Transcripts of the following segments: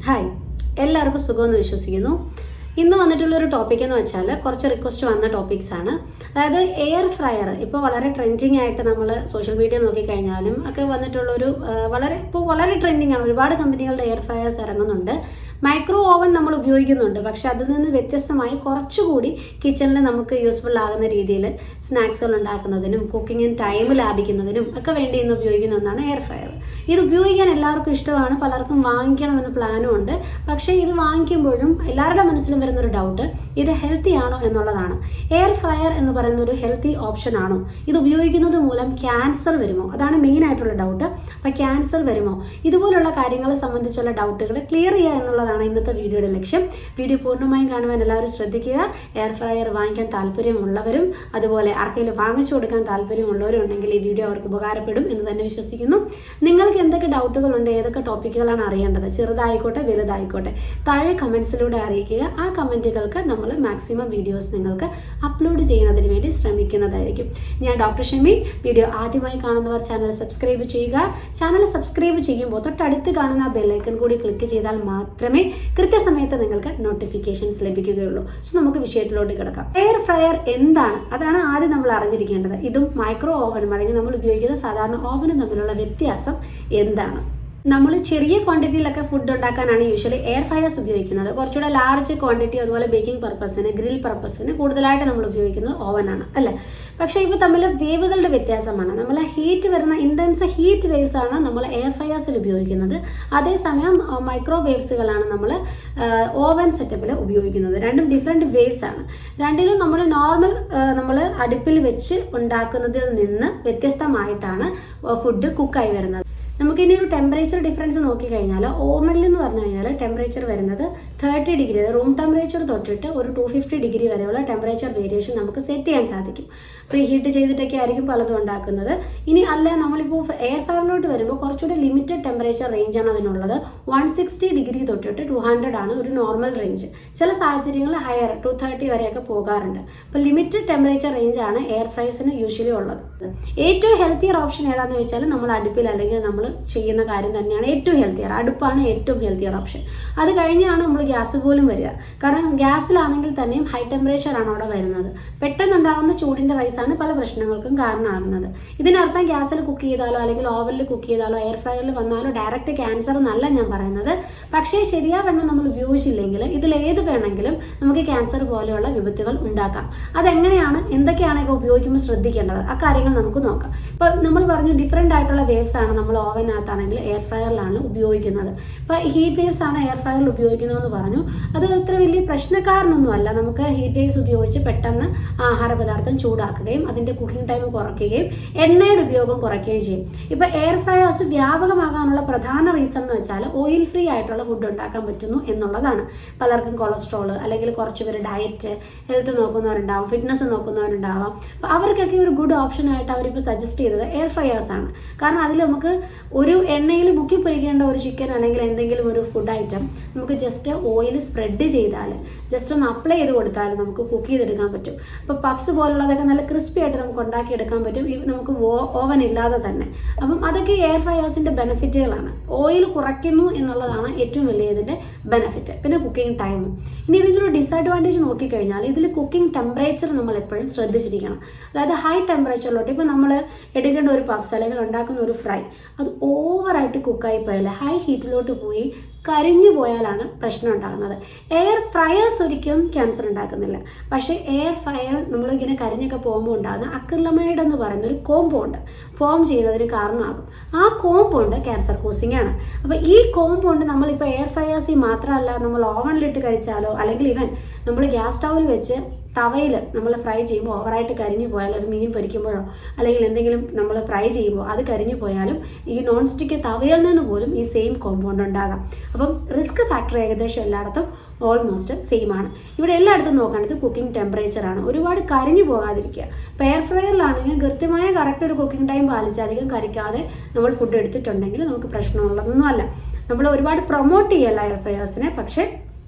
Hi, എല്ലാവർക്കും സുഖമെന്ന് വിശ്വസിക്കുന്നു. ഇന്ന് വന്നിട്ടുള്ളൊരു ടോപ്പിക് എന്ന് വെച്ചാൽ കുറച്ച് റിക്വസ്റ്റ് വന്ന ടോപ്പിക്സ് ആണ്. അതായത് എയർ ഫ്രയർ ഇപ്പോൾ വളരെ ട്രെൻഡിങ് ആയിട്ട് നമ്മൾ സോഷ്യൽ മീഡിയ നോക്കിക്കഴിഞ്ഞാലും ഒക്കെ വന്നിട്ടുള്ളൊരു വളരെ ട്രെൻഡിങ് ആണ്. ഒരുപാട് കമ്പനികളുടെ എയർ ഫ്രയേഴ്സ് ഇറങ്ങുന്നുണ്ട്. മൈക്രോ ഓവൻ നമ്മൾ ഉപയോഗിക്കുന്നുണ്ട്, പക്ഷെ അതിൽ നിന്ന് വ്യത്യസ്തമായി കുറച്ചുകൂടി കിച്ചണിൽ നമുക്ക് യൂസ്ഫുൾ ആകുന്ന രീതിയിൽ സ്നാക്സുകൾ ഉണ്ടാക്കുന്നതിനും കുക്കിങ്ങിന് ടൈം ലാഭിക്കുന്നതിനും ഒക്കെ വേണ്ടി ഇന്ന് ഉപയോഗിക്കുന്ന ഒന്നാണ് എയർ ഫ്രയർ. ഇത് ഉപയോഗിക്കാൻ എല്ലാവർക്കും ഇഷ്ടമാണ്, പലർക്കും വാങ്ങിക്കണമെന്ന് പ്ലാനും ഉണ്ട്. പക്ഷേ ഇത് വാങ്ങിക്കുമ്പോഴും എല്ലാവരുടെ മനസ്സിലും വരുന്നൊരു ഡൗട്ട്, ഇത് ഹെൽത്തി ആണോ എന്നുള്ളതാണ്. എയർ ഫ്രയർ എന്ന് പറയുന്ന ഒരു ഹെൽത്തി ഓപ്ഷൻ ആണോ? ഇത് ഉപയോഗിക്കുന്നത് മൂലം ക്യാൻസർ വരുമോ? അതാണ് മെയിൻ ആയിട്ടുള്ള ഡൗട്ട്. അപ്പോൾ ക്യാൻസർ വരുമോ? ഇതുപോലുള്ള കാര്യങ്ങളെ സംബന്ധിച്ചുള്ള ഡൗട്ടുകൾ ക്ലിയർ ചെയ്യുക എന്നുള്ളതാണ് ഇന്നത്തെ വീഡിയോയുടെ ലക്ഷ്യം. വീഡിയോ പൂർണ്ണമായും കാണുവാൻ എല്ലാവരും ശ്രദ്ധിക്കുക. എയർ ഫ്രയർ വാങ്ങിക്കാൻ താല്പര്യമുള്ളവരും അതുപോലെ ആർക്കെങ്കിലും വാങ്ങിച്ചു കൊടുക്കാൻ താല്പര്യമുള്ളവരും ഉണ്ടെങ്കിൽ ഈ വീഡിയോ അവർക്ക് ഉപകാരപ്പെടും എന്ന് തന്നെ വിശ്വസിക്കുന്നു. നിങ്ങൾക്ക് എന്തൊക്കെ ഡൗട്ടുകളുണ്ട്, ഏതൊക്കെ ടോപ്പിക്കുകളാണ് അറിയേണ്ടത്, ചെറുതായിക്കോട്ടെ വലുതായിക്കോട്ടെ, താഴെ കമൻസിലൂടെ അറിയിക്കുക. ആ കമൻറ്റുകൾക്ക് നമ്മൾ മാക്സിമം വീഡിയോസ് നിങ്ങൾക്ക് അപ്ലോഡ് ചെയ്യുന്നതിന് വേണ്ടി ശ്രമിക്കുന്നതായിരിക്കും. ഞാൻ ഡോക്ടർ ഷമി. വീഡിയോ ആദ്യമായി കാണുന്നവർ ചാനൽ സബ്സ്ക്രൈബ് ചെയ്യുക. ചാനൽ സബ്സ്ക്രൈബ് ചെയ്യുമ്പോൾ തൊട്ടടുത്ത് കാണുന്ന ബെല്ലൈക്കൺ കൂടി ക്ലിക്ക് ചെയ്താൽ മാത്രമേ കൃത്യസമയത്ത് നിങ്ങൾക്ക് നോട്ടിഫിക്കേഷൻസ് ലഭിക്കുകയുള്ളൂ. സോ നമുക്ക് വിഷയത്തിലോട്ട് കിടക്കാം. എയർ ഫ്രയർ എന്താണ്? അതാണ് ആദ്യം നമ്മൾ അറിഞ്ഞിരിക്കേണ്ടത്. ഇതും മൈക്രോ ഓവനും അല്ലെങ്കിൽ നമ്മൾ ഉപയോഗിക്കുന്ന സാധാരണ ഓവനും തമ്മിലുള്ള വ്യത്യാസം എന്താണ്? നമ്മൾ ചെറിയ ക്വാണ്ടിറ്റിയിലൊക്കെ ഫുഡ് ഉണ്ടാക്കാനാണ് യൂഷ്വലി എയർ ഫ്രയേഴ്സ് ഉപയോഗിക്കുന്നത്. കുറച്ചുകൂടെ ലാർജ് ക്വാണ്ടിറ്റി അതുപോലെ ബേക്കിംഗ് പർപ്പസിന്, ഗ്രിൽ പർപ്പസിന് കൂടുതലായിട്ട് നമ്മൾ ഉപയോഗിക്കുന്നത് ഓവനാണ് അല്ലേ. പക്ഷേ ഇപ്പോൾ തമ്മിൽ വേവുകളുടെ വ്യത്യാസമാണ്. നമ്മൾ ഹീറ്റ് വരുന്ന ഇൻറ്റൻസ് ഹീറ്റ് വേവ്സ് ആണ് നമ്മൾ എയർ ഫ്രയേഴ്സിൽ ഉപയോഗിക്കുന്നത്. അതേസമയം മൈക്രോ വേവ്സുകളാണ് നമ്മൾ ഓവൻ സെറ്റപ്പിൽ ഉപയോഗിക്കുന്നത്. രണ്ടും ഡിഫറെൻറ്റ് വേവ്സ് ആണ്. രണ്ടിലും നമ്മൾ നോർമൽ നമ്മൾ അടുപ്പിൽ വെച്ച് ഉണ്ടാക്കുന്നതിൽ നിന്ന് വ്യത്യസ്തമായിട്ടാണ് ഫുഡ് കുക്കായി വരുന്നത്. നമുക്കിനി ഒരു ടെമ്പറേച്ചർ ഡിഫറൻസ് നോക്കിക്കഴിഞ്ഞാൽ ഓവനിൽ എന്ന് പറഞ്ഞു കഴിഞ്ഞാൽ ടെമ്പറേച്ചർ വരുന്നത് 30 ഡിഗ്രി, റൂം ടെമ്പറേച്ചർ തൊട്ടിട്ട് ഒരു 250 ഡിഗ്രി വരെയുള്ള ടെമ്പറേച്ചർ വേരിയേഷൻ നമുക്ക് സെറ്റ് ചെയ്യാൻ സാധിക്കും. ഫ്രീ ഹീറ്റ് ചെയ്തിട്ടൊക്കെ ആയിരിക്കും പലതും ഉണ്ടാക്കുന്നത്. ഇനി അല്ല, നമ്മളിപ്പോൾ എയർ ഫ്രയറിലോട്ട് വരുമ്പോൾ കുറച്ചുകൂടി ലിമിറ്റഡ് ടെമ്പറേച്ചർ റേഞ്ചാണ് അതിനുള്ളത്. 160 ഡിഗ്രി തൊട്ടിട്ട് 200 ആണ് ഒരു നോർമൽ റേഞ്ച്. ചില സാഹചര്യങ്ങളിൽ ഹയർ 230 വരെയൊക്കെ പോകാറുണ്ട്. അപ്പോൾ ലിമിറ്റഡ് ടെമ്പറേച്ചർ റേഞ്ചാണ് എയർ ഫ്രയേഴ്സിന് യൂഷ്വലി ഉള്ളത്. ഏറ്റവും ഹെൽത്തിയർ ഓപ്ഷൻ ഏതാണെന്ന് വെച്ചാൽ നമ്മൾ അടുപ്പിൽ അല്ലെങ്കിൽ നമ്മൾ ചെയ്യുന്ന കാര്യം തന്നെയാണ് ഏറ്റവും ഹെൽത്തിയർ. അടുപ്പാണ് ഏറ്റവും ഹെൽത്തിയർ ഓപ്ഷൻ. അത് കഴിഞ്ഞാണ് നമ്മൾ ഗ്യാസ് പോലും വരിക. കാരണം ഗ്യാസിലാണെങ്കിൽ തന്നെയും ഹൈ ടെമ്പറേച്ചർ ആണ് അവിടെ വരുന്നത്. പെട്ടെന്നുണ്ടാകുന്ന ചൂടിൻ്റെ റൈസാണ് പല പ്രശ്നങ്ങൾക്കും കാരണമാകുന്നത്. ഇതിനർത്ഥം ഗ്യാസിൽ കുക്ക് ചെയ്താലോ അല്ലെങ്കിൽ ഓവനിൽ കുക്ക് ചെയ്താലോ എയർ ഫ്രയറിൽ വന്നാലോ ഡയറക്റ്റ് ക്യാൻസർ എന്നല്ല ഞാൻ പറയുന്നത്. പക്ഷേ ശരിയാവണ്ണം നമ്മൾ ഉപയോഗിച്ചില്ലെങ്കിൽ ഇതിലേത് വേണമെങ്കിലും നമുക്ക് ക്യാൻസർ പോലെയുള്ള വിപത്തുകൾ ഉണ്ടാക്കാം. അതെങ്ങനെയാണ്, എന്തൊക്കെയാണ് ഇപ്പോൾ ഉപയോഗിക്കുമ്പോൾ ശ്രദ്ധിക്കേണ്ടത്, ആ കാര്യങ്ങൾ നമുക്ക് നോക്കാം. ഇപ്പോൾ നമ്മൾ പറഞ്ഞു ഡിഫറെൻ്റ് ആയിട്ടുള്ള വേവ്സ് ആണ് നമ്മൾ ഓവനകത്താണെങ്കിൽ എയർ ഫ്രയറിലാണ് ഉപയോഗിക്കുന്നത്. ഇപ്പോൾ ഹീറ്റ് വേവ്സ് ആണ് എയർ ഫ്രയറിൽ ഉപയോഗിക്കുന്നതെന്ന് പറഞ്ഞു. അത് അത്ര വലിയ പ്രശ്നക്കാരനൊന്നുമല്ല. നമുക്ക് ഹീറ്റ് വേവ്സ് ഉപയോഗിച്ച് പെട്ടെന്ന് ആഹാര പദാർത്ഥം ചൂടാക്കുകയും അതിൻ്റെ കുക്കിംഗ് ടൈം കുറയ്ക്കുകയും എണ്ണയുടെ ഉപയോഗം കുറയ്ക്കുകയും ചെയ്യും. ഇപ്പോൾ എയർ ഫ്രയേഴ്സ് വ്യാപകമാകാനുള്ള പ്രധാന റീസൺ എന്ന് വെച്ചാൽ ഓയിൽ ഫ്രീ ആയിട്ടുള്ള ഫുഡ് ഉണ്ടാക്കാൻ പറ്റുന്നു എന്നുള്ളതാണ്. പലർക്കും കൊളസ്ട്രോൾ അല്ലെങ്കിൽ കുറച്ച് പേര് ഡയറ്റ് ഹെൽത്ത് നോക്കുന്നവരുണ്ടാവും, ഫിറ്റ്നസ് നോക്കുന്നവരുണ്ടാവാം. അപ്പോൾ അവർക്കൊക്കെ ഒരു ഗുഡ് ഓപ്ഷൻ ആയിട്ട് അവരിപ്പോൾ സജസ്റ്റ് ചെയ്തത് എയർ ഫ്രയേഴ്സ് ആണ്. കാരണം അതിൽ നമുക്ക് ഒരു എണ്ണയിൽ മുക്കി പൊരിക്കേണ്ട ഒരു ചിക്കൻ അല്ലെങ്കിൽ എന്തെങ്കിലും ഒരു ഫുഡ് ഐറ്റം നമുക്ക് ജസ്റ്റ് ഓയിൽ സ്പ്രെഡ് ചെയ്താൽ, ജസ്റ്റ് ഒന്ന് അപ്ലൈ ചെയ്ത് കൊടുത്താൽ നമുക്ക് കുക്ക് ചെയ്തെടുക്കാൻ പറ്റും. അപ്പോൾ പഫ്സ് പോലുള്ളതൊക്കെ നല്ല ക്രിസ്പി ആയിട്ട് നമുക്ക് ഉണ്ടാക്കിയെടുക്കാൻ പറ്റും, നമുക്ക് ഓവൻ ഇല്ലാതെ തന്നെ. അപ്പം അതൊക്കെ എയർ ഫ്രയേഴ്സിൻ്റെ ബെനിഫിറ്റുകളാണ്. ഓയിൽ കുറയ്ക്കുന്നു എന്നുള്ളതാണ് ഏറ്റവും വലിയ ഇതിൻ്റെ ബെനിഫിറ്റ്. പിന്നെ കുക്കിംഗ് ടൈമും. ഇനി ഇതിൻ്റെ ഒരു ഡിസഡ്വാൻറ്റേജ് നോക്കിക്കഴിഞ്ഞാൽ ഇതിൽ കുക്കിംഗ് ടെമ്പറേച്ചർ നമ്മൾ എപ്പോഴും ശ്രദ്ധിച്ചിരിക്കണം. അതായത് ഹൈ ടെമ്പറേച്ചറിലോട്ട് ഇപ്പോൾ നമ്മൾ എടുക്കേണ്ട ഒരു പഫ്സ് അല്ലെങ്കിൽ ഉണ്ടാക്കുന്ന ഒരു ഫ്രൈ അത് ഓവറായിട്ട് കുക്കായി പോയാൽ ഹൈ ഹീറ്റിലോട്ട് പോയി കരിഞ്ഞു പോയാലാണ് പ്രശ്നം ഉണ്ടാകുന്നത്. എയർ ഫ്രയേഴ്സ് ഒരിക്കലും ക്യാൻസർ ഉണ്ടാക്കുന്നില്ല. പക്ഷേ എയർ ഫ്രയർ നമ്മളിങ്ങനെ കരിഞ്ഞൊക്കെ പോകുമ്പോൾ ഉണ്ടാകുന്ന അക്രിലമൈഡ് എന്ന് പറയുന്ന ഒരു കോമ്പൗണ്ട് ഫോം ചെയ്യുന്നതിന് കാരണമാകും. ആ കോമ്പൗണ്ട് ക്യാൻസർ കോസിംഗ് ആണ്. അപ്പോൾ ഈ കോമ്പൗണ്ട് നമ്മളിപ്പോൾ എയർ ഫ്രയേഴ്സിൽ മാത്രമല്ല, നമ്മൾ ഓവനിലിട്ട് കരിച്ചാലോ അല്ലെങ്കിൽ ഇവൻ നമ്മൾ ഗ്യാസ് സ്റ്റൗവിൽ വെച്ച് തവയിൽ നമ്മൾ ഫ്രൈ ചെയ്യുമ്പോൾ ഓവറായിട്ട് കരിഞ്ഞു പോയാൽ, ഒരു മീൻ പൊരിക്കുമ്പോഴോ അല്ലെങ്കിൽ എന്തെങ്കിലും നമ്മൾ ഫ്രൈ ചെയ്യുമ്പോൾ അത് കരിഞ്ഞു പോയാലും ഈ നോൺ സ്റ്റിക്ക് തവയിൽ നിന്ന് പോലും ഈ സെയിം കോമ്പൗണ്ട് ഉണ്ടാകാം. അപ്പം റിസ്ക് ഫാക്ടർ ഏകദേശം എല്ലായിടത്തും ഓൾമോസ്റ്റ് സെയിം ആണ്. ഇവിടെ എല്ലായിടത്തും നോക്കേണ്ടത് കുക്കിംഗ് ടെമ്പറേച്ചറാണ്. ഒരുപാട് കരിഞ്ഞു പോകാതിരിക്കുക. ഇപ്പോൾ എയർ ഫ്രയറിലാണെങ്കിൽ കൃത്യമായ കറക്റ്റ് ഒരു കുക്കിംഗ് ടൈം പാലിച്ച് അധികം കരിക്കാതെ നമ്മൾ ഫുഡ് എടുത്തിട്ടുണ്ടെങ്കിൽ നമുക്ക് പ്രശ്നമുള്ളതൊന്നും അല്ല. നമ്മൾ ഒരുപാട് പ്രൊമോട്ട് ചെയ്യല്ല എയർ ഫ്രയേഴ്സിനെ, പക്ഷേ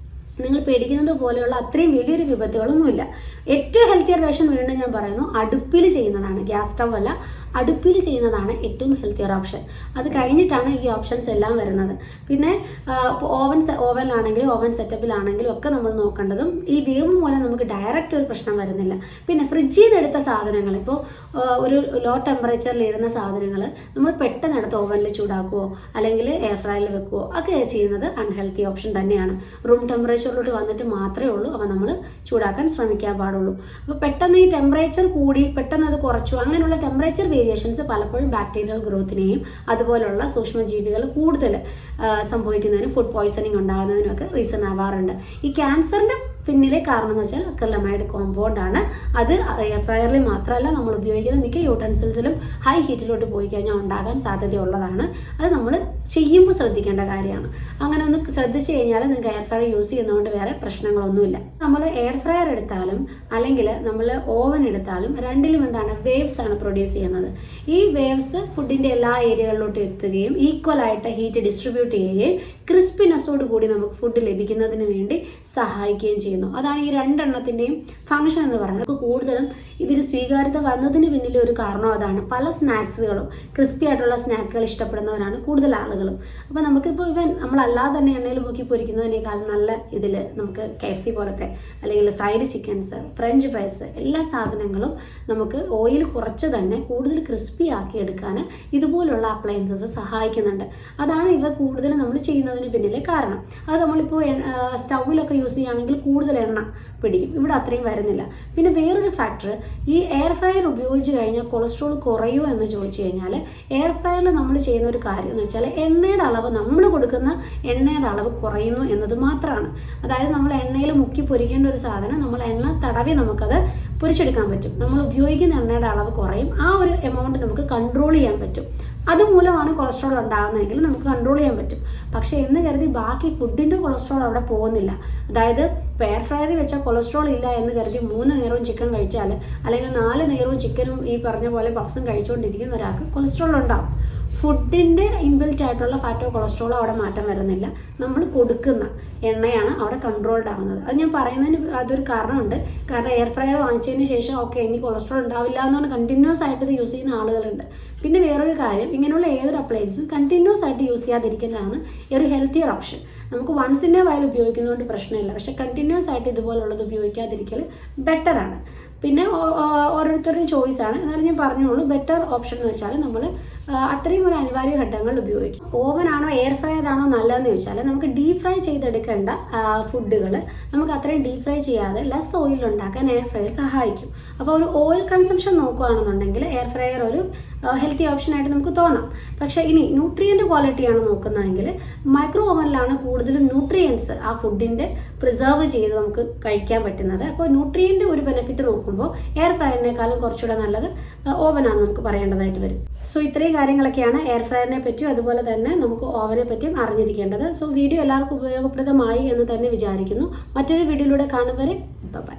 നിങ്ങൾ പേടിക്കുന്നത് പോലെയുള്ള അത്രയും വലിയൊരു വിപത്തുകളൊന്നുമില്ല. ഏറ്റവും ഹെൽത്തിയർ വേഷൻ വീണ്ടും ഞാൻ പറയുന്നു, അടുപ്പിൽ ചെയ്യുന്നതാണ്. ഗ്യാസ് സ്റ്റവ് അല്ല, അടുപ്പിൽ ചെയ്യുന്നതാണ് ഏറ്റവും ഹെൽത്തിയർ ഓപ്ഷൻ. അത് കഴിഞ്ഞിട്ടാണ് ഈ ഓപ്ഷൻസ് എല്ലാം വരുന്നത്. പിന്നെ ഓവനിലാണെങ്കിലും ഓവൻ സെറ്റപ്പിലാണെങ്കിലും ഒക്കെ നമ്മൾ നോക്കേണ്ടതും ഈ വേവ് മൂലം നമുക്ക് ഡയറക്റ്റ് ഒരു പ്രശ്നം വരുന്നില്ല. പിന്നെ ഫ്രിഡ്ജിൽ നിന്ന് എടുത്ത സാധനങ്ങൾ, ഇപ്പോൾ ഒരു ലോ ടെമ്പറേച്ചറിൽ ഇരുന്ന സാധനങ്ങൾ നമ്മൾ പെട്ടെന്ന് എടുത്ത് ഓവനിൽ ചൂടാക്കുവോ അല്ലെങ്കിൽ എയർ ഫ്രയറിൽ വെക്കുവോ ഒക്കെ ചെയ്യുന്നത് അൺഹെൽത്തി ഓപ്ഷൻ തന്നെയാണ്. റൂം ടെമ്പറേച്ചറിലോട്ട് വന്നിട്ട് മാത്രമേ ഉള്ളൂ അവ നമ്മൾ ചൂടാക്കാൻ ശ്രമിക്കാൻ പാടുള്ളൂ. അപ്പോൾ പെട്ടെന്ന് ഈ ടെമ്പറേച്ചർ കൂടി പെട്ടെന്ന് അത് കുറച്ചു, അങ്ങനെയുള്ള ടെമ്പറേച്ചർ വേരിയേഷൻസ് പലപ്പോഴും ബാക്ടീരിയൽ ഗ്രോത്തിനെയും അതുപോലുള്ള സൂക്ഷ്മജീവികൾ കൂടുതൽ സംഭവിക്കുന്നതിനും ഫുഡ് പോയ്സണിങ് ഉണ്ടാകുന്നതിനൊക്കെ റീസൺ ആവാറുണ്ട്. ഈ ക്യാൻസറിൻ്റെ പിന്നിലെ കാരണം എന്ന് വെച്ചാൽ അക്രിലമൈഡ് കോമ്പൗണ്ട് ആണ്. അത് എയർ ഫ്രയറിൽ മാത്രമല്ല നമ്മൾ ഉപയോഗിക്കുന്ന മിക്ക യൂട്ടൻസിൽസിലും ഹൈ ഹീറ്റിലോട്ട് പോയി കഴിഞ്ഞാൽ ഉണ്ടാകാൻ സാധ്യതയുള്ളതാണ്. അത് നമ്മൾ ചെയ്യുമ്പോൾ ശ്രദ്ധിക്കേണ്ട കാര്യമാണ്. അങ്ങനെ ഒന്ന് ശ്രദ്ധിച്ചു കഴിഞ്ഞാൽ നിങ്ങൾക്ക് എയർ ഫ്രയർ യൂസ് ചെയ്യുന്നതുകൊണ്ട് വേറെ പ്രശ്നങ്ങളൊന്നുമില്ല. നമ്മൾ എയർ ഫ്രയർ എടുത്താലും അല്ലെങ്കിൽ നമ്മൾ ഓവൻ എടുത്താലും രണ്ടിലും എന്താണ് വേവ്സ് ആണ് പ്രൊഡ്യൂസ് ചെയ്യുന്നത്. ഈ വേവ്സ് ഫുഡിൻ്റെ എല്ലാ ഏരിയകളിലോട്ട് എത്തുകയും ഈക്വലായിട്ട് ഹീറ്റ് ഡിസ്ട്രിബ്യൂട്ട് ചെയ്യുകയും ക്രിസ്പിനെസ്സോട് കൂടി നമുക്ക് ഫുഡ് ലഭിക്കുന്നതിന് വേണ്ടി സഹായിക്കുകയും ചെയ്യുന്നു. അതാണ് ഈ രണ്ടെണ്ണത്തിൻ്റെയും ഫംഗ്ഷൻ എന്ന് പറയുന്നത്. നമുക്ക് കൂടുതലും ഇതിൽ സ്വീകാര്യത വന്നതിന് പിന്നിലെ ഒരു കാരണം അതാണ്. പല സ്നാക്സുകളും ക്രിസ്പി ആയിട്ടുള്ള സ്നാക്കുകൾ ഇഷ്ടപ്പെടുന്നവരാണ് കൂടുതൽ ആളുകളും. അപ്പോൾ നമുക്കിപ്പോൾ നമ്മളല്ലാതെ തന്നെ എണ്ണയിൽ മുക്കി പൊരിക്കുന്നതിനേക്കാൾ നല്ല ഇതിൽ നമുക്ക് KFC പോലത്തെ അല്ലെങ്കിൽ ഫ്രൈഡ് ചിക്കൻസ്, ഫ്രഞ്ച് ഫ്രൈസ് എല്ലാ സാധനങ്ങളും നമുക്ക് ഓയിൽ കുറച്ച് തന്നെ കൂടുതൽ ക്രിസ്പി ആക്കി എടുക്കാൻ ഇതുപോലുള്ള അപ്ലയൻസസ് സഹായിക്കുന്നുണ്ട്. അതാണ് ഇവ കൂടുതൽ നമ്മൾ ചെയ്യുന്നതിന് പിന്നിലെ കാരണം. അത് നമ്മളിപ്പോൾ സ്റ്റൗവിലൊക്കെ യൂസ് ചെയ്യുകയാണെങ്കിൽ കൂടുതൽ എണ്ണ പിടിക്കും, ഇവിടെ അത്രയും വരുന്നില്ല. പിന്നെ വേറൊരു ഫാക്ടർ, ഈ എയർ ഫ്രയർ ഉപയോഗിച്ച് കഴിഞ്ഞാൽ കൊളസ്ട്രോൾ കുറയുമോ എന്ന് ചോദിച്ചു കഴിഞ്ഞാൽ എയർ ഫ്രയറിൽ നമ്മൾ ചെയ്യുന്ന ഒരു കാര്യം എന്ന് വെച്ചാൽ എണ്ണയുടെ അളവ്, നമ്മൾ കൊടുക്കുന്ന എണ്ണയുടെ അളവ് കുറയുന്നു എന്നത് മാത്രമാണ്. അതായത് നമ്മൾ എണ്ണയിൽ മുക്കി പൊരിക്കേണ്ട ഒരു സാധനം നമ്മൾ എണ്ണ തടവി നമുക്കത് പൊരിച്ചെടുക്കാൻ പറ്റും. നമ്മൾ ഉപയോഗിക്കുന്ന എണ്ണയുടെ അളവ് കുറയും, ആ ഒരു എമൗണ്ട് നമുക്ക് കൺട്രോൾ ചെയ്യാൻ പറ്റും. അതുമൂലമാണ് കൊളസ്ട്രോൾ ഉണ്ടാകുന്നതെങ്കിൽ നമുക്ക് കൺട്രോൾ ചെയ്യാൻ പറ്റും. പക്ഷേ എന്ന് കരുതി ബാക്കി ഫുഡിൻ്റെ കൊളസ്ട്രോൾ അവിടെ പോകുന്നില്ല. അതായത് ഇപ്പോൾ എയർ ഫ്രയറിൽ വെച്ചാൽ കൊളസ്ട്രോൾ ഇല്ല എന്ന് കരുതി 3 നേരവും ചിക്കൻ കഴിച്ചാൽ അല്ലെങ്കിൽ 4 നേരവും ചിക്കനും ഈ പറഞ്ഞ പോലെ പഫ്സും കഴിച്ചുകൊണ്ടിരിക്കുന്ന ഒരാൾക്ക് കൊളസ്ട്രോൾ ഉണ്ടാവും. ഫുഡിൻ്റെ ഇൻബിൽറ്റ് ആയിട്ടുള്ള ഫാറ്റോ കൊളസ്ട്രോളോ അവിടെ മാറ്റം വരുന്നില്ല. നമ്മൾ കൊടുക്കുന്ന എണ്ണയാണ് അവിടെ കൺട്രോൾഡ് ആവുന്നത്. അത് ഞാൻ പറയുന്നതിന് അതൊരു കാരണമുണ്ട്. കാരണം എയർ ഫ്രയർ വാങ്ങിച്ചതിന് ശേഷം ഓക്കെ ഇനി കൊളസ്ട്രോൾ ഉണ്ടാവില്ല എന്നാണ് കണ്ടിന്യൂസ് ആയിട്ട് ഇത് യൂസ് ചെയ്യുന്ന ആളുകളുണ്ട്. പിന്നെ വേറൊരു കാര്യം, ഇങ്ങനെയുള്ള ഏതൊരു അപ്ലയൻസും കണ്ടിന്യൂസ് ആയിട്ട് യൂസ് ചെയ്യാതിരിക്കലാണ് ഈ ഒരു ഹെൽത്തിയർ ഓപ്ഷൻ. നമുക്ക് വൺസ് ഇൻ എ വൈൽ ഉപയോഗിക്കുന്നതുകൊണ്ട് പ്രശ്നമില്ല, പക്ഷേ കണ്ടിന്യൂസ് ആയിട്ട് ഇതുപോലുള്ളത് ഉപയോഗിക്കാതിരിക്കൽ ബെറ്ററാണ്. പിന്നെ ഓരോരുത്തരുടെയും ചോയ്സാണ്. എന്നാലും ഞാൻ പറഞ്ഞോളൂ, ബെറ്റർ ഓപ്ഷൻ എന്ന് വെച്ചാൽ നമ്മൾ അത്രയും ഒരു അനിവാര്യ ഘട്ടങ്ങളിൽ ഉപയോഗിക്കും. ഓവനാണോ എയർ ഫ്രയർ ആണോ നല്ലതെന്ന് ചോദിച്ചാൽ നമുക്ക് ഡീപ് ഫ്രൈ ചെയ്തെടുക്കേണ്ട ഫുഡുകൾ നമുക്ക് അത്രയും ഡീപ് ഫ്രൈ ചെയ്യാതെ ലെസ് ഓയിൽ ഉണ്ടാക്കാൻ എയർ ഫ്രയർ സഹായിക്കും. അപ്പോൾ ഒരു ഓയിൽ കൺസംഷൻ നോക്കുകയാണെന്നുണ്ടെങ്കിൽ എയർ ഫ്രയർ ഒരു ഹെൽത്തി ഓപ്ഷനായിട്ട് നമുക്ക് തോന്നാം. പക്ഷേ ഇനി ന്യൂട്രിയൻ്റ് ക്വാളിറ്റിയാണ് നോക്കുന്നതെങ്കിൽ മൈക്രോ ഓവനിലാണ് കൂടുതലും ന്യൂട്രിയൻസ് ആ ഫുഡിൻ്റെ പ്രിസർവ് ചെയ്ത് നമുക്ക് കഴിക്കാൻ പറ്റുന്നത്. അപ്പോൾ ന്യൂട്രിയൻ്റ് ഒരു ബെനിഫിറ്റ് നോക്കുമ്പോൾ എയർ ഫ്രയറിനേക്കാളും കുറച്ചുകൂടെ നല്ലത് ഓവനാണ് നമുക്ക് പറയേണ്ടതായിട്ട് വരും. സോ ഇത്രയും കാര്യങ്ങളൊക്കെയാണ് എയർ ഫ്രയറിനെ പറ്റിയും അതുപോലെ തന്നെ നമുക്ക് ഓവനെ പറ്റിയും അറിഞ്ഞിരിക്കേണ്ടത്. സോ വീഡിയോ എല്ലാവർക്കും ഉപയോഗപ്രദമായി എന്ന് തന്നെ വിചാരിക്കുന്നു. മറ്റൊരു വീഡിയോയിലൂടെ കാണും വരെ ബൈ.